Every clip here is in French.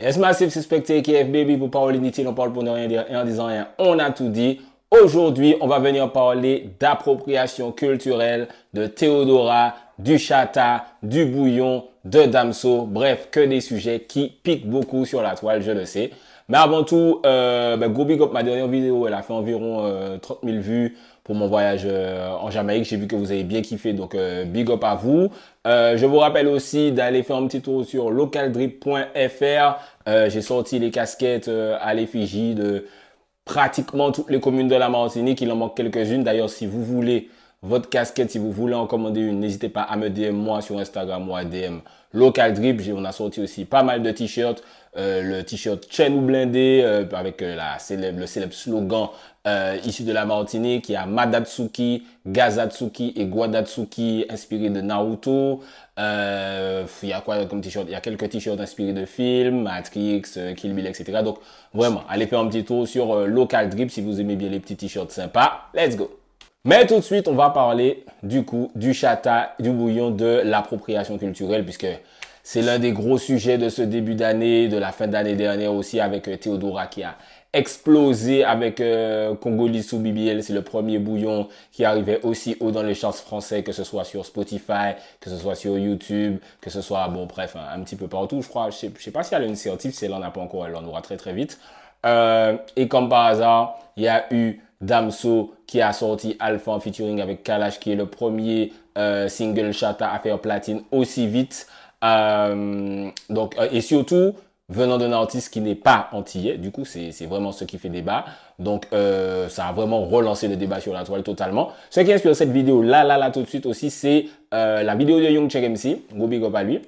Yes, Massive Suspecté KF Baby pour parler inutile, on parle pour ne rien dire et en disant rien, on a tout dit. Aujourd'hui, on va venir parler d'appropriation culturelle, de Théodora, du Chata, du Bouillon, de Damso. Bref, que des sujets qui piquent beaucoup sur la toile, je le sais. Mais avant tout, gros big up, ma dernière vidéo, elle a fait environ 30 000 vues pour mon voyage en Jamaïque. J'ai vu que vous avez bien kiffé, donc big up à vous. Je vous rappelle aussi d'aller faire un petit tour sur localdrip.fr. J'ai sorti les casquettes à l'effigie de pratiquement toutes les communes de la Martinique. Il en manque quelques-unes. D'ailleurs, si vous voulez votre casquette, si vous voulez en commander une, n'hésitez pas à me DM moi sur Instagram ou à DM Local Drip. On a sorti aussi pas mal de t-shirts. Le t-shirt Chaîne ou blindé avec le célèbre slogan issu de la Martinique. Il y a Madatsuki, Gazatsuki et Guadatsuki inspirés de Naruto. Il y a quoi comme t-shirt? Il y a quelques t-shirts inspirés de films, Matrix, Kill Bill, etc. Donc vraiment, allez faire un petit tour sur Local Drip si vous aimez bien les petits t-shirts sympas. Let's go! Mais tout de suite, on va parler du coup du Chata, du Bouillon, de l'appropriation culturelle, puisque c'est l'un des gros sujets de ce début d'année, de la fin d'année dernière aussi, avec Théodora qui a explosé avec Congolese sous BBL. C'est le premier bouillon qui arrivait aussi haut dans les charts français, que ce soit sur Spotify, que ce soit sur YouTube, que ce soit, bon bref, un petit peu partout. Je crois, je sais pas si elle a une certif, si elle en a pas encore, elle en aura très très vite. Et comme par hasard, il y a eu Damso qui a sorti Alpha en featuring avec Kalash, qui est le premier single Chata à faire platine aussi vite. Et surtout venant d'un artiste qui n'est pas antillais, du coup c'est vraiment ce qui fait débat. Donc ça a vraiment relancé le débat sur la toile totalement. Ce qui inspire cette vidéo là tout de suite aussi, c'est la vidéo de Young Chek MC. Go big up à lui.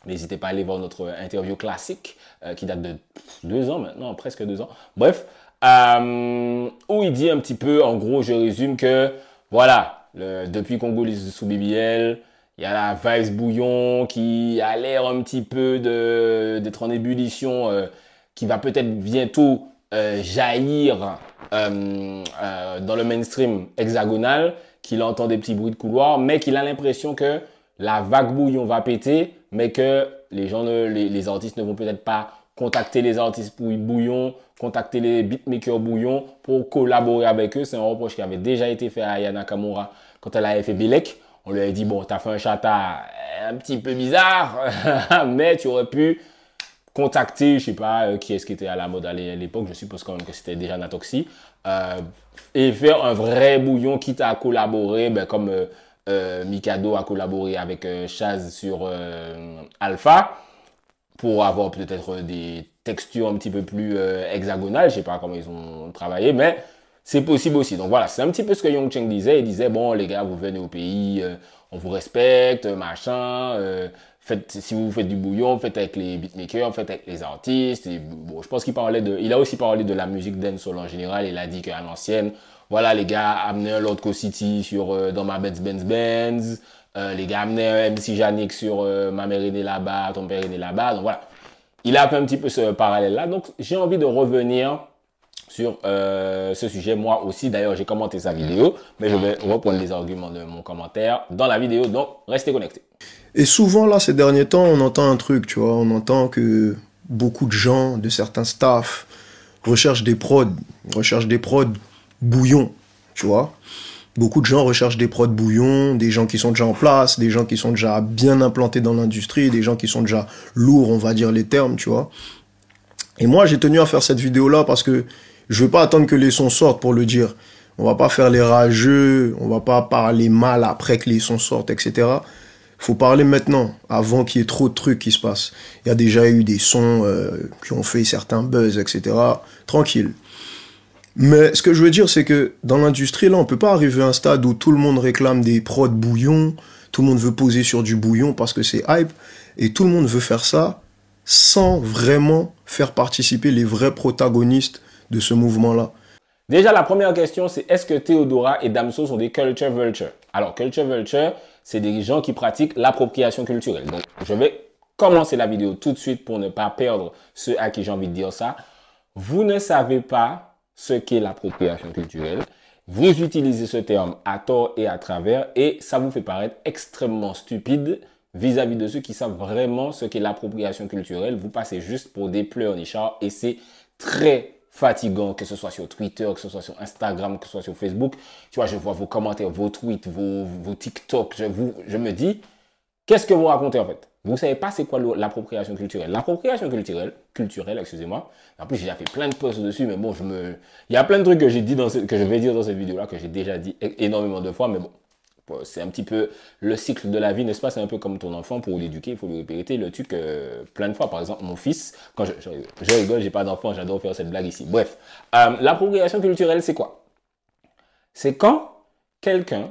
N'hésitez pas à aller voir notre interview classique qui date de 2 ans maintenant, presque 2 ans. Bref, où il dit un petit peu, en gros, je résume que voilà, depuis Congolese sous BBL, il y a la Vibes Bouillon qui a l'air un petit peu d'être en ébullition, qui va peut-être bientôt jaillir dans le mainstream hexagonal, qu'il entend des petits bruits de couloir, mais qu'il a l'impression que la vague Bouillon va péter, mais que les artistes ne vont peut-être pas contacter les artistes bouillon, contacter les beatmakers bouillon pour collaborer avec eux. C'est un reproche qui avait déjà été fait à Aya Nakamura quand elle avait fait Bilek. On lui a dit, bon, t'as fait un Chata un petit peu bizarre, mais tu aurais pu contacter, je sais pas, qui est-ce qui était à la mode à l'époque, je suppose quand même que c'était déjà Natoxy, et faire un vrai bouillon, quitte à collaborer, comme Mikado a collaboré avec Chaz sur Alpha, pour avoir peut-être des textures un petit peu plus hexagonales. Je sais pas comment ils ont travaillé, mais c'est possible aussi. Donc voilà, c'est un petit peu ce que Young Cheng disait. Il disait, bon les gars, vous venez au pays, on vous respecte, machin. Si vous faites du bouillon, faites avec les beatmakers, faites avec les artistes. Et, bon, je pense il a aussi parlé de la musique dancehall en général. Il a dit qu'à l'ancienne, voilà les gars, amenez un Lord Co City dans ma Benz. Les gars amenaient un MC Janik sur ma mère est née là-bas, ton père est né là-bas. Donc voilà, il a fait un petit peu ce parallèle-là. Donc j'ai envie de revenir sur ce sujet. Moi aussi, d'ailleurs, j'ai commenté sa vidéo, mais je vais reprendre les arguments de mon commentaire dans la vidéo. Donc restez connectés. Et souvent, là, ces derniers temps, on entend un truc, tu vois. On entend que beaucoup de gens, de certains staffs, recherchent des prods bouillon, tu vois. Beaucoup de gens recherchent des prods bouillon, des gens qui sont déjà en place, des gens qui sont déjà bien implantés dans l'industrie, des gens qui sont déjà lourds, on va dire les termes, tu vois. Et moi, j'ai tenu à faire cette vidéo-là parce que je veux pas attendre que les sons sortent pour le dire. On va pas faire les rageux, on va pas parler mal après que les sons sortent, etc. Faut parler maintenant, avant qu'il y ait trop de trucs qui se passent. Il y a déjà eu des sons qui ont fait certains buzz, etc. Tranquille. Mais ce que je veux dire, c'est que dans l'industrie, là, on peut pas arriver à un stade où tout le monde réclame des prods bouillon, tout le monde veut poser sur du bouillon parce que c'est hype, et tout le monde veut faire ça sans vraiment faire participer les vrais protagonistes de ce mouvement-là. Déjà, la première question, c'est est-ce que Théodora et Damso sont des culture vultures? Alors, culture vulture, c'est des gens qui pratiquent l'appropriation culturelle. Donc, je vais commencer la vidéo tout de suite pour ne pas perdre ceux à qui j'ai envie de dire ça. Vous ne savez pas ce qu'est l'appropriation culturelle. Vous utilisez ce terme à tort et à travers et ça vous fait paraître extrêmement stupide vis-à-vis de ceux qui savent vraiment ce qu'est l'appropriation culturelle. Vous passez juste pour des pleurnichards et c'est très fatigant, que ce soit sur Twitter, que ce soit sur Instagram, que ce soit sur Facebook. Tu vois, je vois vos commentaires, vos tweets, vos TikTok. Je me dis, qu'est-ce que vous racontez en fait? Vous ne savez pas c'est quoi l'appropriation culturelle. L'appropriation culturelle, excusez-moi. En plus, j'ai déjà fait plein de posts dessus, mais bon, il y a plein de trucs que j'ai dit que je vais dire dans cette vidéo-là, que j'ai déjà dit énormément de fois, mais bon. C'est un petit peu le cycle de la vie, n'est-ce pas? C'est un peu comme ton enfant, pour l'éduquer, il faut lui répéter le truc plein de fois. Par exemple, mon fils, quand je rigole, j'ai pas d'enfant, j'adore faire cette blague ici. Bref, l'appropriation culturelle, c'est quoi? C'est quand quelqu'un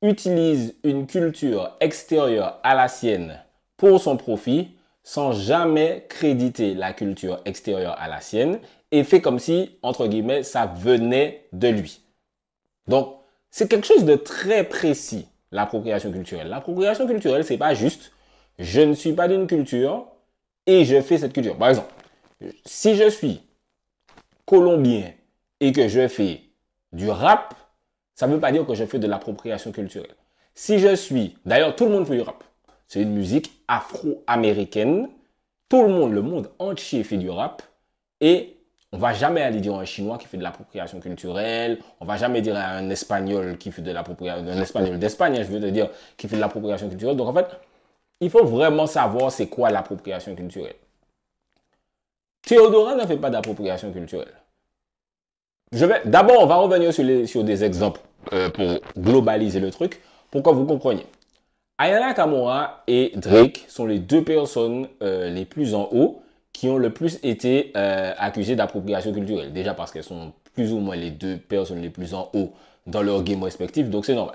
utilise une culture extérieure à la sienne pour son profit, sans jamais créditer la culture extérieure à la sienne, et fait comme si, entre guillemets, ça venait de lui. Donc, c'est quelque chose de très précis, l'appropriation culturelle. L'appropriation culturelle, c'est pas juste, je ne suis pas d'une culture et je fais cette culture. Par exemple, si je suis colombien et que je fais du rap, ça ne veut pas dire que je fais de l'appropriation culturelle. Si je suis, d'ailleurs, tout le monde fait du rap. C'est une musique afro-américaine. Tout le monde entier fait du rap et on va jamais aller dire à un Chinois qui fait de l'appropriation culturelle. On va jamais dire à un Espagnol qui fait de l'appropriation, un Espagnol d'Espagne, je veux te dire, qui fait de l'appropriation culturelle. Donc en fait, il faut vraiment savoir c'est quoi l'appropriation culturelle. Théodora ne fait pas d'appropriation culturelle. D'abord, on va revenir sur des exemples pour globaliser le truc, pour que vous compreniez. Aya Nakamura et Drake sont les deux personnes les plus en haut qui ont le plus été accusées d'appropriation culturelle. Déjà parce qu'elles sont plus ou moins les deux personnes les plus en haut dans leur game respectif, donc c'est normal.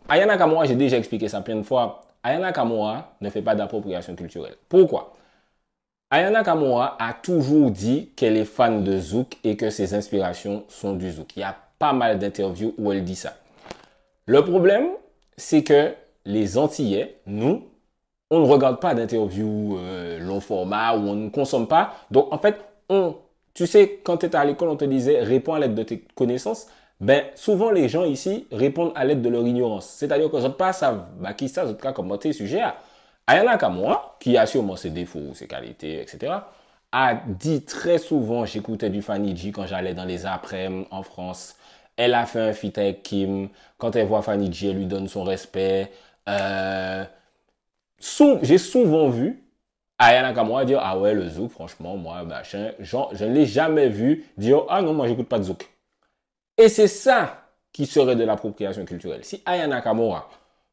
Aya Nakamura, j'ai déjà expliqué ça plein de fois. Aya Nakamura ne fait pas d'appropriation culturelle. Pourquoi? Aya Nakamura a toujours dit qu'elle est fan de Zouk et que ses inspirations sont du Zouk. Il y a pas mal d'interviews où elle dit ça. Le problème, c'est que les Antillais, nous, on ne regarde pas d'interviews long format ou on ne consomme pas. Donc, en fait, tu sais, quand tu étais à l'école, on te disait réponds à l'aide de tes connaissances. Ben, souvent, les gens ici répondent à l'aide de leur ignorance. C'est-à-dire que les autres pas savent qui ça, les autres cas commenter sujet à. Aya Nakamura, qui a sûrement ses défauts, ses qualités, etc., a dit très souvent, j'écoutais du Fanny G quand j'allais dans les après-midi en France. Elle a fait un feat avec Kim. Quand elle voit Fanny G, elle lui donne son respect. J'ai souvent vu Aya Nakamura dire ah ouais le zouk franchement moi machin, genre je ne l'ai jamais vu dire ah non moi j'écoute pas de zouk. Et c'est ça qui serait de l'appropriation culturelle. Si Aya Nakamura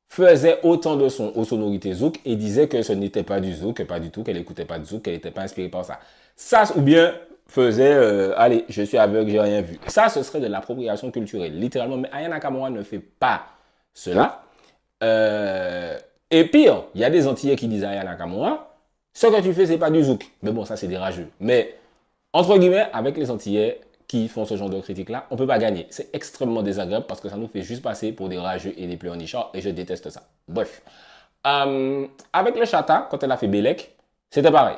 faisait autant de sons aux sonorités zouk et disait que ce n'était pas du zouk, que pas du tout, qu'elle écoutait pas de zouk, qu'elle n'était pas inspirée par ça. Ça ou bien faisait allez je suis aveugle j'ai rien vu. Ça ce serait de l'appropriation culturelle littéralement. Mais Aya Nakamura ne fait pas cela. Et pire, il y a des Antillais qui disent à Aya Nakamura, ce que tu fais, c'est pas du zouk. Mais bon, ça, c'est des rageux. Mais, entre guillemets, avec les Antillais qui font ce genre de critiques-là, on peut pas gagner. C'est extrêmement désagréable parce que ça nous fait juste passer pour des rageux et des pleurnichards et je déteste ça. Bref. Avec le Chata, quand elle a fait Bélec, c'était pareil.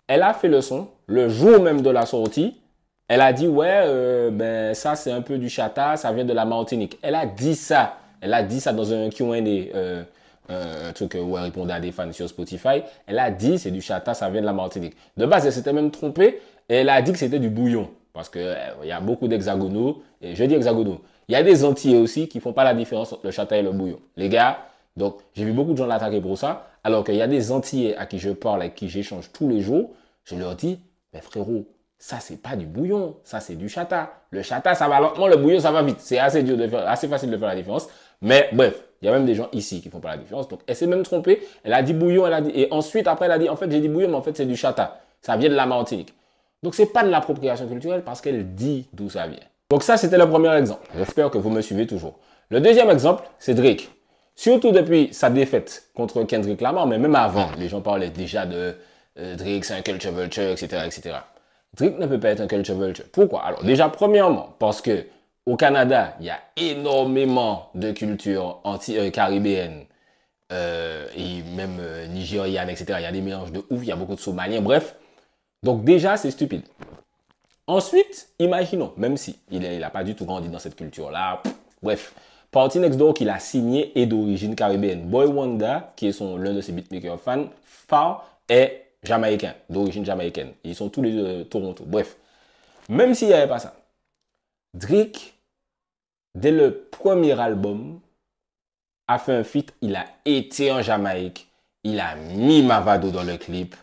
Elle a fait le son, le jour même de la sortie, elle a dit, ouais, ben ça, c'est un peu du Chata, ça vient de la Martinique. Elle a dit ça. Elle a dit ça dans un Q&A, un truc où elle répondait à des fans sur Spotify. Elle a dit c'est du Chata, ça vient de la Martinique. De base, elle s'était même trompée et elle a dit que c'était du bouillon. Parce qu'il y a beaucoup d'hexagonaux. Et je dis hexagonaux. Il y a des Antillais aussi qui font pas la différence entre le Chata et le bouillon. Les gars, donc j'ai vu beaucoup de gens l'attaquer pour ça. Alors qu'il y a des Antillais à qui je parle, avec qui j'échange tous les jours. Je leur dis, mais frérot, ça c'est pas du bouillon, ça c'est du Chata. Le Chata ça va lentement, le bouillon ça va vite. C'est assez dur de faire, assez facile de faire la différence. Mais bref, il y a même des gens ici qui font pas la différence. Donc elle s'est même trompée. Elle a dit bouillon, elle a dit et ensuite après elle a dit en fait j'ai dit bouillon mais en fait c'est du Chata. Ça vient de la Martinique. Donc c'est pas de l'appropriation culturelle parce qu'elle dit d'où ça vient. Donc ça c'était le premier exemple. J'espère que vous me suivez toujours. Le deuxième exemple, c'est Drake. Surtout depuis sa défaite contre Kendrick Lamar, mais même avant, les gens parlaient déjà de Drake, c'est un culture vulture, etc., etc. Drake ne peut pas être un culture vulture. Pourquoi? Alors déjà, premièrement, parce que au Canada, il y a énormément de cultures caribéennes et même nigérianes, etc. Il y a des mélanges de ouf, il y a beaucoup de Somaliens, bref. Donc déjà, c'est stupide. Ensuite, imaginons, même si il n'a pas du tout grandi dans cette culture-là, bref, Party Next Door qu'il a signé est d'origine caribéenne. Boy Wonder, qui est l'un de ses beatmakers fans, est jamaïcain, d'origine jamaïcaine. Ils sont tous les deux de Toronto. Bref, même s'il n'y avait pas ça, Drake, dès le premier album, a fait un feat, il a été en Jamaïque, il a mis Mavado dans le clip.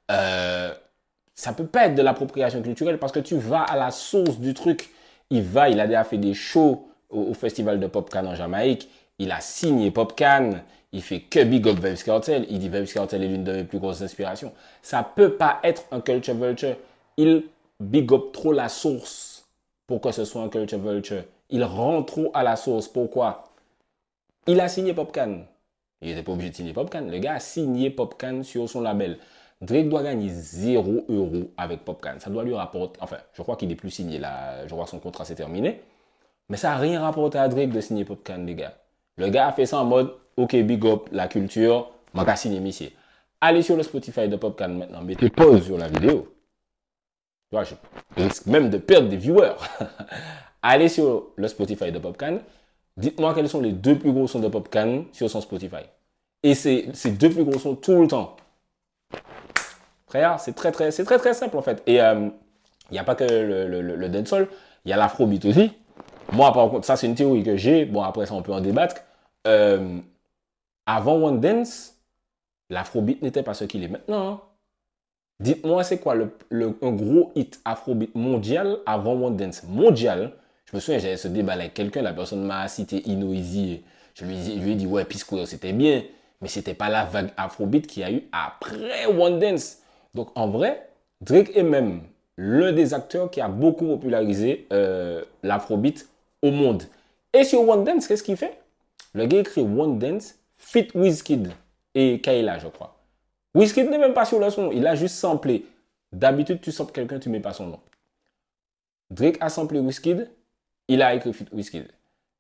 Ça peut pas être de l'appropriation culturelle parce que tu vas à la source du truc. Il a déjà fait des shows au festival de Popcaan en Jamaïque. Il a signé Popcaan. Il fait que big up Vybz Kartel. Il dit Vybz Kartel est l'une de mes plus grosses inspirations. Ça peut pas être un culture vulture. Il big up trop la source pour que ce soit un culture vulture. Il rentre trop à la source. Pourquoi? Il a signé Popcaan. Il n'était pas obligé de signer Popcaan. Le gars a signé Popcaan sur son label. Drake doit gagner 0 € avec Popcaan. Ça doit lui rapporter... Enfin, je crois qu'il n'est plus signé là. Je crois que son contrat s'est terminé. Mais ça n'a rien rapporté à Drake de signer Popcaan, les gars. Le gars a fait ça en mode, ok, big up, la culture, m'a signé, monsieur. Allez sur le Spotify de Popcaan maintenant. Mettez pause sur la vidéo. Tu vois, je risque même de perdre des viewers. Allez sur le Spotify de Popcaan. Dites-moi quels sont les 2 plus gros sons de Popcaan sur son Spotify. Et ces 2 plus gros sons tout le temps. Frère, c'est très simple en fait. Et il n'y a pas que le dancehall, il y a l'afrobeat aussi. Moi, par contre, ça c'est une théorie que j'ai. Bon, après ça, on peut en débattre. Avant One Dance, l'afrobeat n'était pas ce qu'il est maintenant. Hein. Dites-moi, c'est quoi un gros hit afrobeat mondial avant One Dance? Mondial. Je me souviens, j'avais ce débat avec quelqu'un, la personne m'a cité Inoeasy. Je lui ai dit, ouais, P-Square, c'était bien. Mais c'était pas la vague afrobeat qu'il y a eu après One Dance. Donc, en vrai, Drake est même l'un des acteurs qui a beaucoup popularisé l'afrobeat au monde. Et sur One Dance, qu'est-ce qu'il fait? Le gars écrit One Dance, fit Wizkid et Kayla, je crois. Wizkid n'est même pas sur le son, il a juste samplé. D'habitude, tu samples quelqu'un, tu mets pas son nom. Drake a samplé Wizkid, il a écrit fit Wizkid.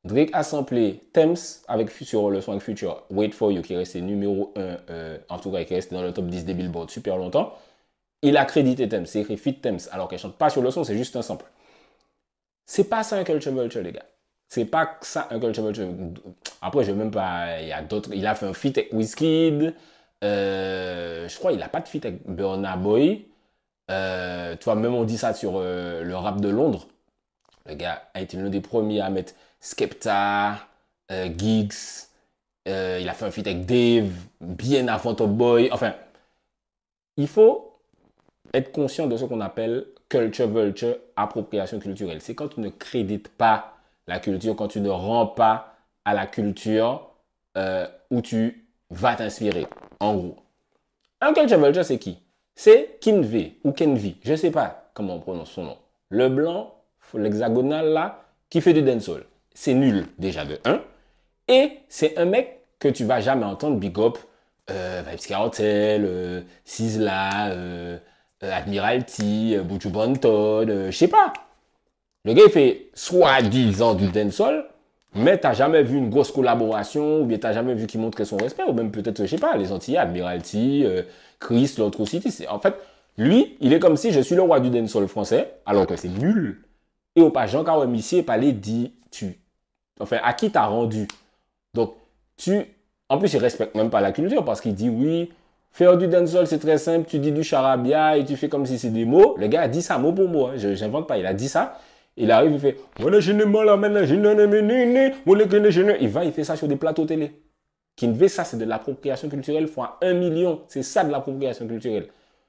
Drake a samplé Thames sur le son avec Future, Wait For You, qui est resté numéro 1, en tout cas, qui est resté dans le top 10 des Billboard super longtemps. Il a crédité Thames, c'est écrit Fit Thames, alors qu'elle chante pas sur le son, c'est juste un sample. C'est pas ça un culture vulture, les gars. C'est pas ça un culture vulture. Après, je vais même pas. Il y a d'autres. Il a fait un feat avec Wizkid. Je crois qu'il a pas de feat avec Burna Boy. Tu vois, même on dit ça sur le rap de Londres. Le gars a été l'un des premiers à mettre Skepta, Giggs. Il a fait un feat avec Dave, bien avant Top Boy. Enfin, il faut être conscient de ce qu'on appelle culture vulture, appropriation culturelle. C'est quand tu ne crédites pas la culture, quand tu ne rends pas à la culture où tu vas t'inspirer. En gros, un culture vulture, c'est qui? C'est Kinve ou Kenvi. Je ne sais pas comment on prononce son nom. Le blanc, l'hexagonal là, qui fait du dancehall. C'est nul déjà de 1. Et c'est un mec que tu vas jamais entendre big up. Vybz Kartel, Sizzla, Admiralty, Buju Banton, je sais pas. Le gars il fait soi-disant du dancehall, mais t'as jamais vu une grosse collaboration, ou bien t'as jamais vu qu'il montre son respect, ou même peut-être, je sais pas, les Antillais, Admiralty, Chris, l'autre City. En fait, lui, il est comme si je suis le roi du dancehall français, alors que c'est nul. Et au pas Jean-Carl Missier parler dit tu. Enfin, à qui t'as rendu? Donc, en plus, il respecte même pas la culture parce qu'il dit oui, faire du dancehall, c'est très simple. Tu dis du charabia et tu fais comme si c'est des mots. Le gars a dit ça mot pour mot. Hein. Je n'invente pas. Il a dit ça. Il arrive, il fait il fait ça sur des plateaux télé. Kinve, ça, c'est de l'appropriation culturelle fois 1 million. C'est ça de l'appropriation culturelle.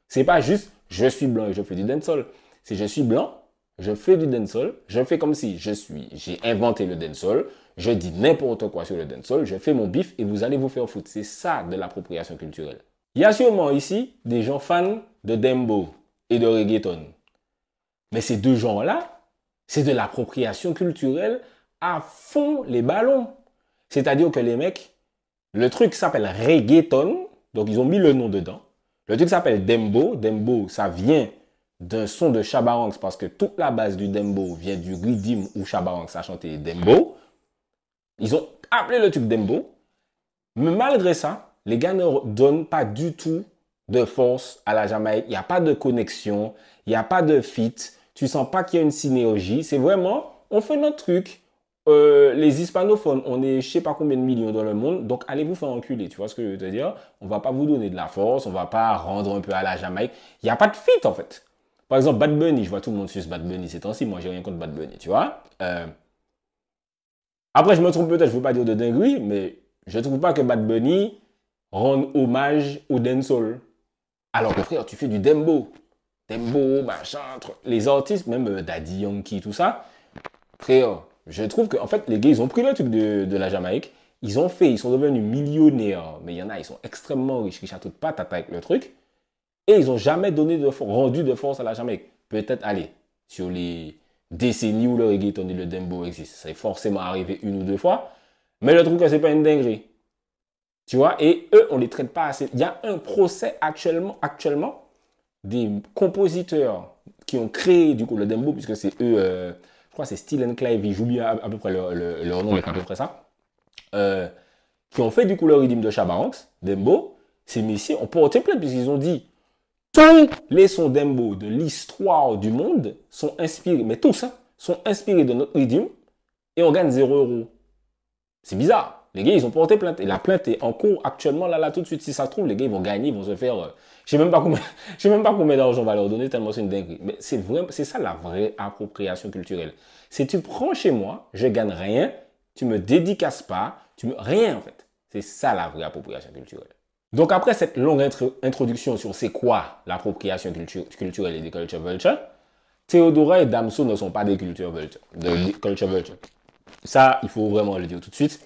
C'est pas juste je suis blanc et je fais du dancehall. C'est je suis blanc, je fais du dancehall, je fais comme si j'ai inventé le dancehall. Je dis n'importe quoi sur le dancehall, je fais mon bif et vous allez vous faire foutre. C'est ça de l'appropriation culturelle. Il y a sûrement ici des gens fans de dembow et de reggaeton. Mais ces deux gens-là, c'est de l'appropriation culturelle à fond les ballons. C'est-à-dire que les mecs, le truc s'appelle reggaeton, donc ils ont mis le nom dedans. Le truc s'appelle dembow. Dembow, ça vient d'un son de Shabba Ranks parce que toute la base du dembow vient du rhythm où Shabba Ranks a chanté dembow. Ils ont appelé le truc dembow. Mais malgré ça, les gars ne donnent pas du tout de force à la Jamaïque. Il n'y a pas de connexion, il n'y a pas de feat. Tu sens pas qu'il y a une synergie. C'est vraiment, on fait notre truc. les hispanophones, on est je sais pas combien de millions dans le monde, donc allez vous faire enculer, tu vois ce que je veux te dire? On va pas vous donner de la force, on va pas rendre un peu à la Jamaïque. Il n'y a pas de fit en fait. Par exemple, Bad Bunny, je vois tout le monde suivre Bad Bunny ces temps-ci, moi j'ai rien contre Bad Bunny, tu vois? Après, je me trompe peut-être, je veux pas dire de dinguerie, mais je trouve pas que Bad Bunny rende hommage au dancehall. Alors que frère, tu fais du dembo. Dembo, machin, les artistes, même Daddy Yankee, tout ça, frère, je trouve que en fait, les gars, ils ont pris le truc de la Jamaïque, ils sont devenus millionnaires, mais il y en a, ils sont extrêmement riches, riches à toutes pattes avec le truc, et ils n'ont jamais rendu de force à la Jamaïque. Peut-être, allez, sur les décennies où le reggaeton et le dembo existent, ça est forcément arrivé une ou deux fois, mais le truc, c'est pas une dinguerie. Tu vois, et eux, on les traite pas assez. Il y a un procès actuellement des compositeurs qui ont créé du coup le dembo, puisque c'est eux, je crois que c'est Steel and Clive, j'oublie à peu près leur nom, mais c'est à peu près ça, qui ont fait du coup le rythme de Shabba Ranks, dembo. Ces messieurs ont porté plainte puisqu'ils ont dit tous les sons dembo de l'histoire du monde sont inspirés, mais tous, hein, sont inspirés de notre rythme et on gagne 0 €. C'est bizarre. Les gars, ils ont porté plainte. Et la plainte est en cours actuellement, là, tout de suite. Si ça se trouve, les gars, ils vont gagner, ils vont se faire. Je sais même pas combien, je sais même pas combien d'argent on va leur donner, tellement c'est une dinguerie. Mais c'est ça la vraie appropriation culturelle. Si tu prends chez moi, je gagne rien, tu me dédicaces pas, rien en fait. C'est ça la vraie appropriation culturelle. Donc après cette longue introduction sur c'est quoi l'appropriation culturelle et des culture vulture, Theodora et Damso ne sont pas des culture vulture. Ça, il faut vraiment le dire tout de suite.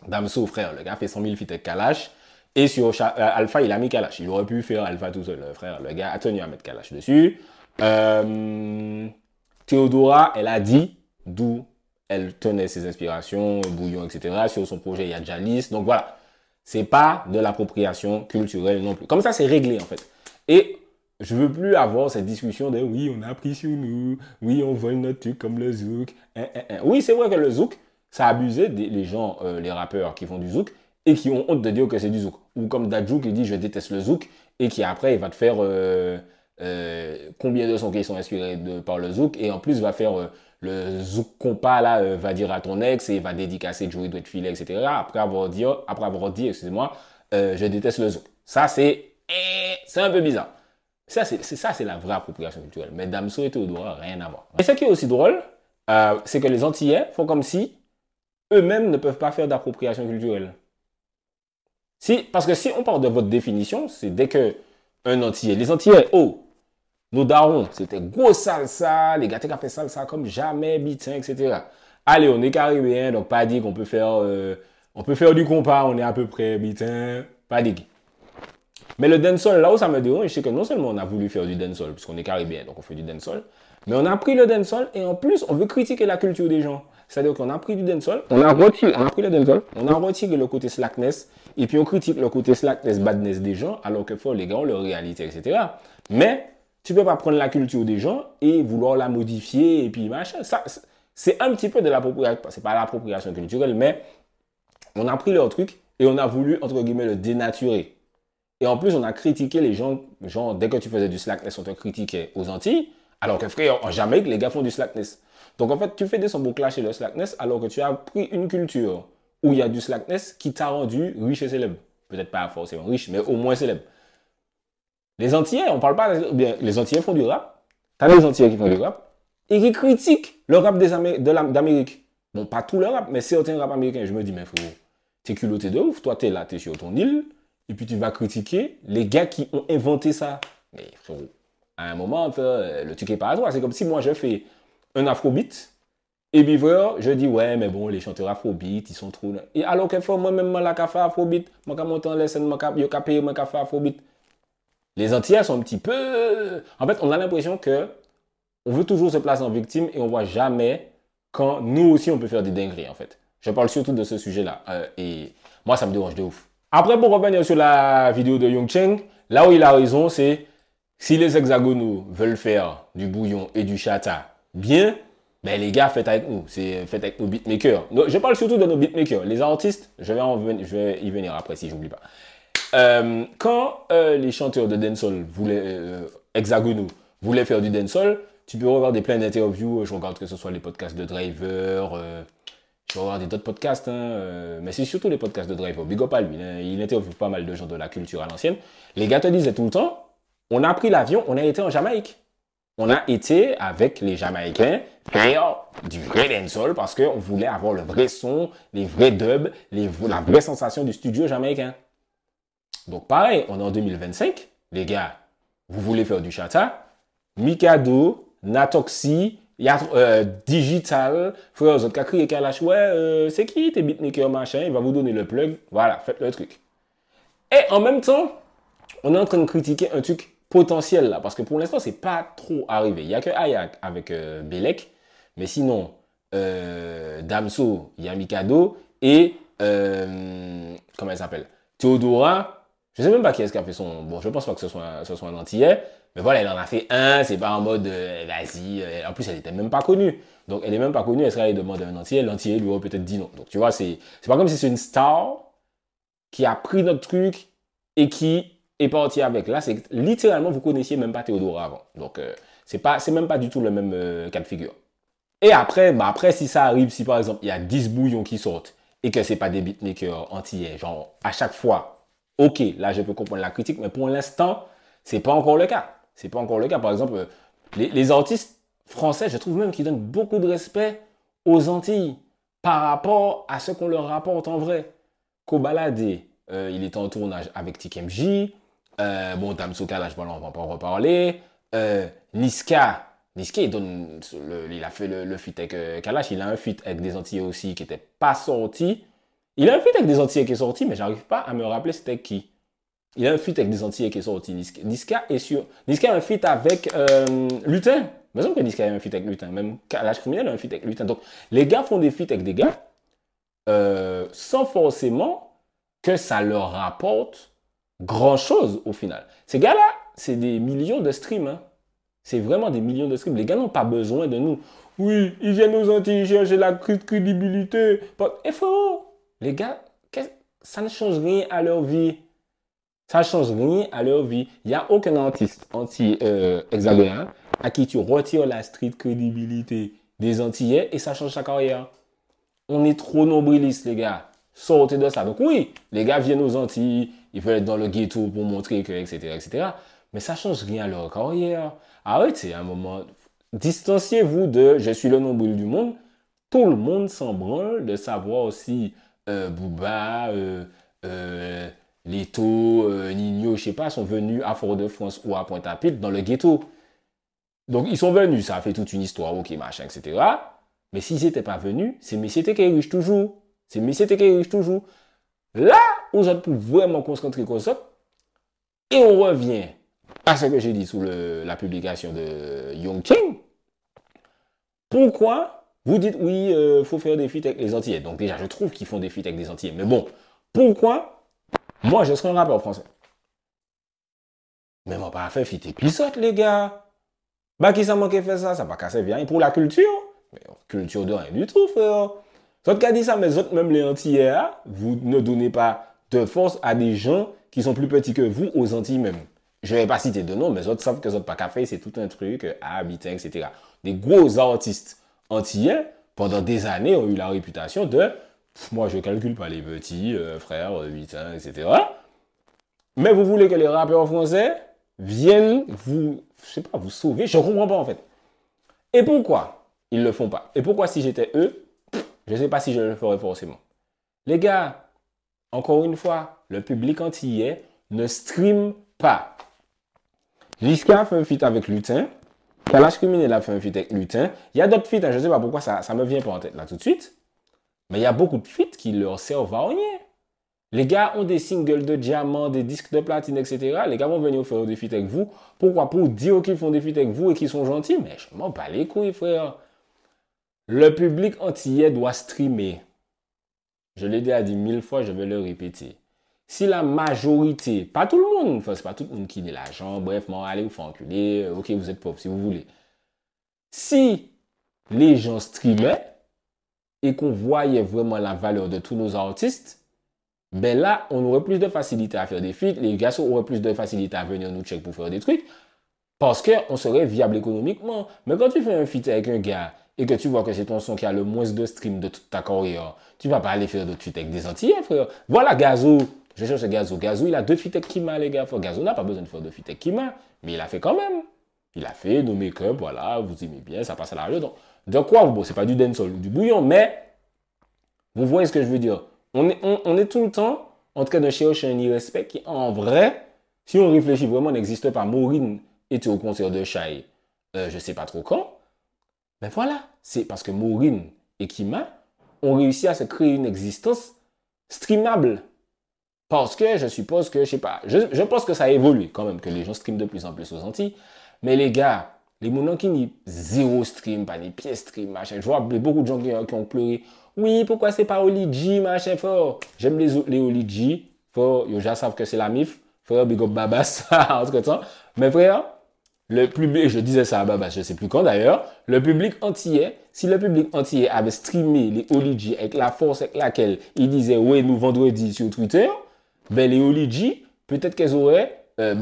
Damso, frère, le gars fait 100 000 feats avec Kalash. Et sur Alpha, il a mis Kalash. Il aurait pu faire Alpha tout seul, frère. Le gars a tenu à mettre Kalash dessus. Theodora, elle a dit d'où elle tenait ses inspirations, Bouillon, etc. Sur son projet, il y a Jalis. Donc voilà, c'est pas de l'appropriation culturelle non plus. Comme ça, c'est réglé en fait. Et je veux plus avoir cette discussion de oui, on a pris sur nous, oui, on vole notre truc comme le zouk. Oui, c'est vrai que le zouk, ça a abusé les gens, les rappeurs qui font du zouk et qui ont honte de dire que c'est du zouk. Ou comme Dadju qui dit je déteste le zouk et qui après il va te faire combien de sons qui sont inspirés par le zouk et en plus va faire le zouk compas là, va dire à ton ex et va dédicacer Joey doit te filer, etc. Après avoir dit, excusez-moi, je déteste le zouk. Ça c'est un peu bizarre. Ça c'est la vraie appropriation culturelle. Mais Damso et Théodora, rien à voir. Et ce qui est aussi drôle, c'est que les Antillais font comme si eux-mêmes ne peuvent pas faire d'appropriation culturelle. Parce que si on parle de votre définition, c'est dès que un Antillais, les Antillais, oh, nos darons, c'était gros salsa, les gars qui ont fait salsa comme jamais, bitin, etc. Allez, on est caribéen, donc pas dit qu'on peut faire du compas, on est à peu près bitin, pas dit. Mais le dancehall, là où ça me dérange, c'est que non seulement on a voulu faire du dancehall, puisqu'on est caribéen, donc on fait du dancehall, mais on a pris le dancehall et en plus, on veut critiquer la culture des gens. C'est-à-dire qu'on a pris du dancehall, on a pris le dancehall, on a retiré le côté slackness, et puis on critique le côté slackness, badness des gens, alors que faut les gars ont leur réalité, etc. Mais tu peux pas prendre la culture des gens et vouloir la modifier, et puis machin. Ça, c'est un petit peu de l'appropriation, c'est pas l'appropriation culturelle, mais on a pris leur truc et on a voulu, entre guillemets, le dénaturer. Et en plus, on a critiqué les gens, genre, dès que tu faisais du slackness, on te critiquait aux Antilles, alors que frère, en Jamaïque, les gars font du slackness. Donc en fait, tu fais des sons pour clasher le slackness, alors que tu as pris une culture où il y a du slackness qui t'a rendu riche et célèbre. Peut-être pas forcément riche, mais au moins célèbre. Les Antillais, on parle pas, bien, les Antillais font du rap. T'as des Antillais qui font du rap et qui critiquent le rap d'Amérique. Bon, pas tout le rap, mais certains rap américains. Je me dis, mais frérot, t'es culotté de ouf. Toi, t'es là, t'es sur ton île. Et puis tu vas critiquer les gars qui ont inventé ça. Mais frérot, à un moment, le truc est pas à toi. C'est comme si moi, je fais un afrobeat. Et puis voilà, je dis, ouais, mais bon, les chanteurs afrobeat, ils sont trop... Et alors que moi-même, je fais afrobeat, je vais monter en scène, je payer, je fais afrobeat. Les Antillais sont un petit peu... En fait, on a l'impression que on veut toujours se placer en victime et on voit jamais quand nous aussi, on peut faire des dingueries, en fait. Je parle surtout de ce sujet-là. Et moi, ça me dérange de ouf. Après, pour revenir sur la vidéo de Young Cheng, là où il a raison, c'est si les hexagonaux veulent faire du bouillon et du chata bien, ben les gars, faites avec nous. Faites avec nos beatmakers. Je parle surtout de nos beatmakers. Les artistes, je vais y venir après si j'oublie pas. Quand les chanteurs de dancehall hexagonaux voulaient faire du dancehall, tu peux regarder plein d'interviews. Je regarde que ce soit les podcasts de Driver, Je vais regarder d'autres podcasts, hein, mais c'est surtout les podcasts de Driver. Big up à lui, hein, il interviewe pas mal de gens de la culture à l'ancienne. Les gars te disaient tout le temps, on a pris l'avion, on a été en Jamaïque. On a été avec les Jamaïcains faire du vrai dancehall parce qu'on voulait avoir le vrai son, les vrais dubs, la vraie sensation du studio jamaïcain. Donc pareil, on est en 2025, les gars, vous voulez faire du chata, Mikado, Natoxi, Digital, frère, vous avez crié Kalash, ouais, c'est qui tes beatmakers machin, il va vous donner le plug, voilà, faites le truc. Et en même temps, on est en train de critiquer un truc potentiel là, parce que pour l'instant, c'est pas trop arrivé. Il n'y a que Ayak avec Belek, mais sinon, Damso, il y a Mikado, et, comment elle s'appelle, Théodora, je sais même pas qui est-ce qui a fait son, bon, je pense pas que ce soit un Antillais, mais voilà, elle en a fait un, c'est pas en mode, vas-y, en plus, elle était même pas connue. Donc, elle est même pas connue, elle serait allée demander à un Antillais, l'Antillais lui aurait peut-être dit non. Donc, tu vois, c'est pas comme si c'est une star qui a pris notre truc et qui est parti avec. Là, c'est littéralement, vous connaissiez même pas Théodora avant. Donc, c'est même pas du tout le même cas de figure. Et après, si ça arrive, si par exemple, il y a 10 bouillons qui sortent et que c'est pas des beatmakers antillais, genre, à chaque fois, ok, là, je peux comprendre la critique, mais pour l'instant, c'est pas encore le cas. C'est pas encore le cas. Par exemple, les artistes français, je trouve même qu'ils donnent beaucoup de respect aux Antilles par rapport à ce qu'on leur rapporte en vrai. Kobalade, il était en tournage avec TKMJ. Bon, Damso Kalash, voilà, on va pas en reparler. Niska, il a fait le feat avec Kalash. Il a un feat avec des Antillais aussi qui n'était pas sorti. Il a un feat avec des Antillais qui est sorti, mais j'arrive pas à me rappeler c'était qui. Il a un feat avec des Antillais qui est sorti. Niska est sûr. Niska a un feat avec Lutin. Il me semble que Niska a un feat avec Lutin. Même Kalash Criminel a un feat avec Lutin. Donc, les gars font des feats avec des gars sans forcément que ça leur rapporte grand-chose au final. Ces gars-là, c'est des millions de streams. Hein. C'est vraiment des millions de streams. Les gars n'ont pas besoin de nous. Oui, ils viennent aux Antilles chercher la crédibilité. Et frérot, les gars, ça ne change rien à leur vie. Ça ne change rien à leur vie. Il n'y a aucun artiste anti-hexagonal à qui tu retires la street crédibilité des Antillais et ça change sa carrière. On est trop nombrilistes, les gars. Sortez de ça. Donc oui, les gars viennent aux Antilles, ils veulent être dans le ghetto pour montrer que, etc., etc. Mais ça change rien à leur carrière. Arrêtez un moment. Distanciez-vous de « je suis le nombril du monde ». Tout le monde s'en branle de savoir si Booba, Leto, Nino, je sais pas, sont venus à Fort-de-France ou à Pointe-à-Pitre dans le ghetto. Donc ils sont venus, ça a fait toute une histoire, ok, machin, etc. Mais s'ils n'étaient pas venus, c'est Messie qui est riche toujours. C'est Messie qui est riche toujours. Là, on autres pour vraiment concentrer comme ça. Et on revient à ce que j'ai dit sous la publication de Young King. Pourquoi vous dites oui, il faut faire des feats avec les Antillais. Donc déjà, je trouve qu'ils font des feats avec des Antillais. Mais bon, pourquoi moi, je serais un rappeur français? Mais moi, pas fait feat épisode, les gars. Bah, qui ça manquait faire ça? Ça va casser bien. Et pour la culture? Mais culture de rien du tout, frère. Soit qui a dit ça, mais autres, même les Antillais, vous ne donnez pas de force à des gens qui sont plus petits que vous aux Antilles même. Je ne vais pas citer de nom, mais les autres savent que les autres pas café, c'est tout un truc, habitant, etc. Des gros artistes antillais, pendant des années, ont eu la réputation de moi, je ne calcule pas les petits, frères, 8 ans, etc. Mais vous voulez que les rappeurs français viennent vous, je sais pas, vous sauver? Je ne comprends pas en fait. Et pourquoi ils ne le font pas? Et pourquoi si j'étais eux, je ne sais pas si je le ferais forcément. Les gars, encore une fois, le public antillais ne stream pas. Liska a fait un feat avec Lutin. Kalash Criminel a fait un feat avec Lutin. Il y a d'autres feats, je ne sais pas pourquoi ça ne me vient pas en tête là tout de suite. Mais il y a beaucoup de feats qui leur servent à rien. Les gars ont des singles de diamants, des disques de platine, etc. Les gars vont venir faire des feats avec vous. Pourquoi? Pour dire qu'ils font des feats avec vous et qu'ils sont gentils. Mais je m'en bats les couilles, frère. Le public antillais doit streamer. Je l'ai déjà dit 1000 fois, je vais le répéter. Si la majorité, pas tout le monde, enfin, c'est pas tout le monde qui a de l'argent, bref, allez vous faire enculer, ok, vous êtes pauvre si vous voulez. Si les gens streamaient et qu'on voyait vraiment la valeur de tous nos artistes, ben là, on aurait plus de facilité à faire des feats, les gars auraient plus de facilité à venir nous check pour faire des trucs, parce qu'on serait viable économiquement. Mais quand tu fais un feat avec un gars et que tu vois que c'est ton son qui a le moins de stream de toute ta carrière, tu vas pas aller faire d'autres feats avec des Antillais, frère. Voilà Gazo. Je cherche Gazo. Gazo, il a 2 feats avec Kima, les gars. Gazo n'a pas besoin de faire 2 feats avec Kima, mais il a fait quand même. Il a fait nos make-up, voilà, vous aimez bien, ça passe à la radio. Donc, de quoi? Bon, c'est pas du dancehall ou du bouillon, mais vous voyez ce que je veux dire. On est tout le temps en train de chercher un irrespect qui, en vrai, si on réfléchit vraiment, n'existe pas. Maureen était au concert de Shai, je sais pas trop quand. Mais voilà, c'est parce que Maureen et Kima ont réussi à se créer une existence streamable. Parce que je suppose que, je sais pas, je pense que ça a évolué quand même, que les gens streament de plus en plus aux Antilles. Mais les gars, les mounons qui n'y zéro stream, pas ni pièce stream, machin. Je vois beaucoup de gens qui ont pleuré. Oui, pourquoi c'est pas Oli G, machin, fort. J'aime les Oli G, fort. Ils déjà savent que c'est la MIF. Frère, big up Babas, entre temps. Mais frère, le public, je disais ça à Babas, je sais plus quand d'ailleurs, le public antillais, si le public antillais avait streamé les Oli G avec la force avec laquelle ils disaient ouais, nous vendredi sur Twitter, ben les Oli G, peut-être qu'elles auraient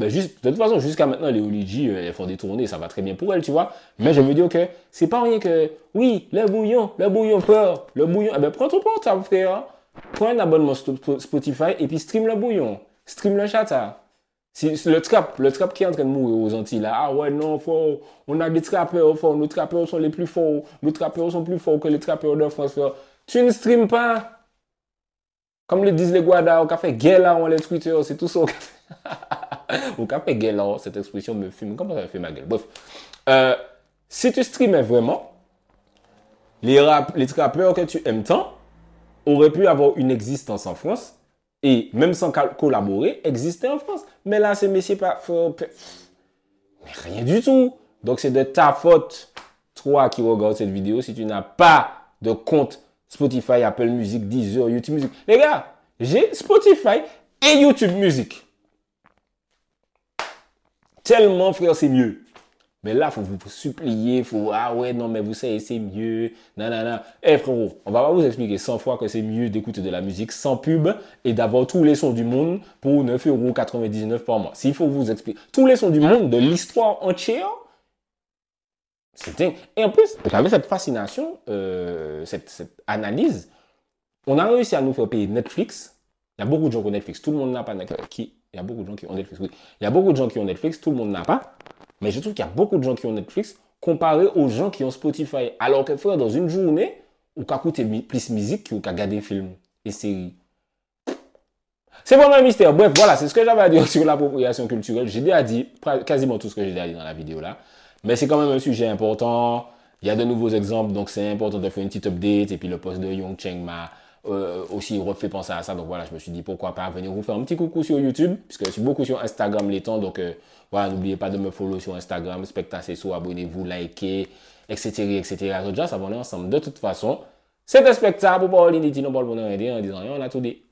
juste, de toute façon, jusqu'à maintenant, les Oligi, elles font des tournées, ça va très bien pour elles, tu vois. Mais je veux dire que c'est pas rien que, oui, le bouillon peur, le bouillon. Eh ben, prends ton portable, frère. Prends un abonnement Spotify et puis stream le bouillon. Stream le chata. Si, le trap qui est en train de mourir aux Antilles, là. Ah ouais, non, on a des trappeurs forts, nos trappeurs sont les plus forts, nos trappeurs sont plus forts que les trappeurs de France, frère. Tu ne streames pas. Comme le disent les Guada, au café Guéla, on les Twitter, c'est tout ça au café. Au café Guéla, cette expression me fume. Comment ça fait ma gueule? Bref. Si tu streamais vraiment, les trappeurs que tu aimes tant auraient pu avoir une existence en France et, même sans collaborer, exister en France. Mais là, ces messieurs pas. Mais rien du tout. Donc, c'est de ta faute, toi qui regardes cette vidéo, si tu n'as pas de compte Spotify, Apple Music, Deezer, YouTube Music. Les gars, j'ai Spotify et YouTube Music. Tellement, frère, c'est mieux. Mais là, il faut vous supplier, il faut, ah ouais, non, mais vous savez, c'est mieux, nanana. Eh, frérot, on va pas vous expliquer 100 fois que c'est mieux d'écouter de la musique sans pub et d'avoir tous les sons du monde pour 9,99 € par mois. S'il faut vous expliquer tous les sons du monde, de l'histoire entière, c'est dingue. Et en plus, avec cette fascination, cette analyse, on a réussi à nous faire payer Netflix. Il y a beaucoup de gens qui ont Netflix. Tout le monde n'a pas Netflix. Il y a beaucoup de gens qui ont Netflix. Oui. Il y a beaucoup de gens qui ont Netflix. Tout le monde n'a pas. Mais je trouve qu'il y a beaucoup de gens qui ont Netflix comparé aux gens qui ont Spotify. Alors que frère, dans une journée, on peut écouter plus musique qu'on peut regarder des films et séries. C'est vraiment un mystère. Bref, voilà, c'est ce que j'avais à dire sur l'appropriation culturelle. J'ai déjà dit quasiment tout ce que j'ai déjà dit dans la vidéo là. Mais c'est quand même un sujet important. Il y a de nouveaux exemples, donc c'est important de faire une petite update. Et puis le post de Young Cheng m'a aussi refait penser à ça. Donc voilà, je me suis dit pourquoi pas venir vous faire un petit coucou sur YouTube, puisque je suis beaucoup sur Instagram les temps. Donc voilà, n'oubliez pas de me follow sur Instagram, Spectacesso, abonnez-vous, likez, etc. etc. Déjà, ça va aller ensemble. De toute façon, c'est un spectacle pour parler d'Inity, non pas le bonheur en disant, on a tout dit.